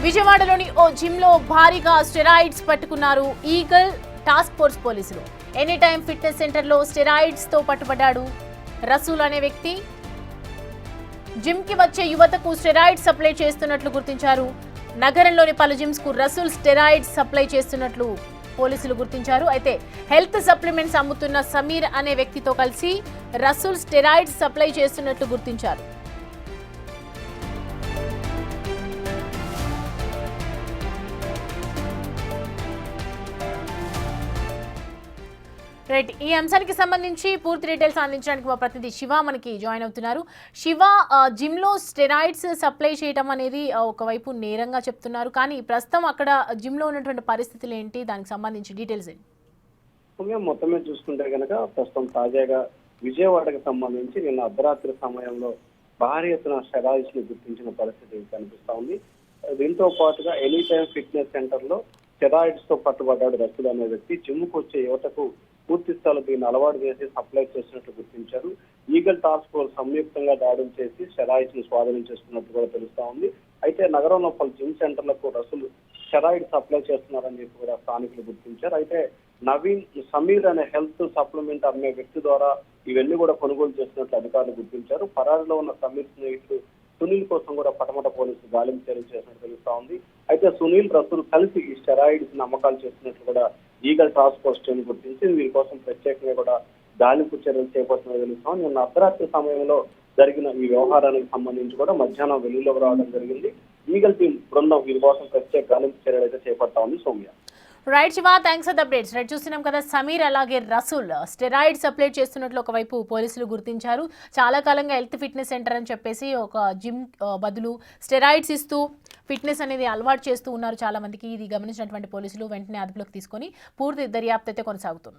విజయవాడలోని ఓ జిమ్ లో భారీగా స్టెరాయిడ్స్ పట్టుకున్నారు ఈగల్ టాస్క్ ఫోర్స్ పోలీసులు. ఎనీ టైం ఫిట్నెస్ సెంటర్ లో స్టెరాయిడ్స్ తో పట్టుబడ్డాడు రసూల్ అనే వ్యక్తి. జిమ్ కి వచ్చే యువతకు స్టెరాయిడ్స్ సప్లై చేస్తున్నట్లు గుర్తించారు. నగరంలోని పలు జిమ్స్ కు రసూల్ స్టెరాయిడ్స్ సప్లై చేస్తున్నట్లు పోలీసులు గుర్తించారు. అయితే హెల్త్ సప్లిమెంట్స్ అమ్ముతున్న సమీర్ అనే వ్యక్తితో కలిసి రసూల్ స్టెరాయిడ్స్ సప్లై చేస్తున్నట్లు గుర్తించారు. రైట్, ఈ అంశానికి సంబంధించి పూర్తి డీటెయిల్స్ అందించడానికి మా ప్రతినిధి శివ మనకి జాయిన్ అవుతున్నారు. శివ, జిమ్ లో స్టెరాయిడ్స్ సప్లై చేయడం అనేది ఒకవైపు నేరంగా చెప్తున్నారు, కానీ ప్రస్తుతం అక్కడ జిమ్ లో ఉన్నటువంటి పరిస్థితులు ఏంటి, దానికి సంబంధించి డీటెయిల్స్ ఏంటి? మొత్తమే చూసుకుంటే కనుక ప్రస్తుతం తాజాగా విజయవాడకు సంబంధించి నిన్న అర్ధరాత్రి సమయంలో భారీ ఎత్తున స్టెరాయిడ్స్ ని గుర్తించిన పరిస్థితి కనిపిస్తా ఉంది. దీంతో పాటుగా ఎనీ టైం ఫిట్నెస్ సెంటర్ లో స్టెరాయిడ్స్ తో పట్టుబడ్డాడు రసూల్ అనే వ్యక్తి. జిమ్ కు వచ్చే యువతకు పూర్తి స్థాయిలో దీన్ని అలవాటు చేసి సప్లై చేసినట్లు గుర్తించారు. ఈగల్ టాస్క్ ఫోర్స్ సంయుక్తంగా దాడులు చేసి స్టెరాయిడ్స్ ని స్వాధీనం చేసుకున్నట్టు కూడా తెలుస్తా ఉంది. అయితే నగరంలో పలు జిమ్ సెంటర్లకు రసూల్ స్టెరాయిడ్ సప్లై చేస్తున్నారని చెప్పి కూడా స్థానికులు గుర్తించారు. అయితే నవీన్ సమీర్ అనే హెల్త్ సప్లిమెంట్ అమ్మే వ్యక్తి ద్వారా ఇవన్నీ కూడా కొనుగోలు చేస్తున్నట్లు అధికారులు గుర్తించారు. పరారీలో ఉన్న సమీర్ స్నేహితుడు సునీల్ కోసం కూడా పటమట పోలీసులు గాలింపు చర్యలు చేసినట్టు తెలుస్తా ఉంది. అయితే సునీల్ రసూల్ కలిసి ఈ స్టెరాయిడ్స్ అమ్మకాలు చేస్తున్నట్లు కూడా ఈగల్ టాస్క్ ఫోర్స్ టీం గుర్తించి వీరి కోసం ప్రత్యేకంగా కూడా గాలింపు చర్యలు చేపడుతున్నట్టు తెలుస్తాం. నిన్న అర్ధరాత్రి సమయంలో జరిగిన ఈ వ్యవహారానికి సంబంధించి కూడా మధ్యాహ్నం వెలుగులోకి రావడం జరిగింది. ఈగల్ టీం బృందం వీరి కోసం ప్రత్యేక గాలింపు చర్యలు అయితే చేపడతా ఉంది. Soumya. Right Shiva, thanks for the updates. Right, చూస్తున్నాం కదా సమీర్ అలాగే రసూల్ స్టెరాయిడ్ సప్లై చేస్తున్నట్లు ఒకవైపు పోలీసులు గుర్తించారు. చాలా కాలంగా హెల్త్ ఫిట్నెస్ సెంటర్ అని చెప్పేసి ఒక జిమ్ బదులు స్టెరాయిడ్స్ ఇస్తూ ఫిట్నెస్ అనేది అలవాటు చేస్తూ ఉన్నారు చాలా మందికి. ఇది గమనించినటువంటి పోలీసులు వెంటనే అదుపులోకి తీసుకొని పూర్తి దర్యాప్తు అయితే కొనసాగుతుంది.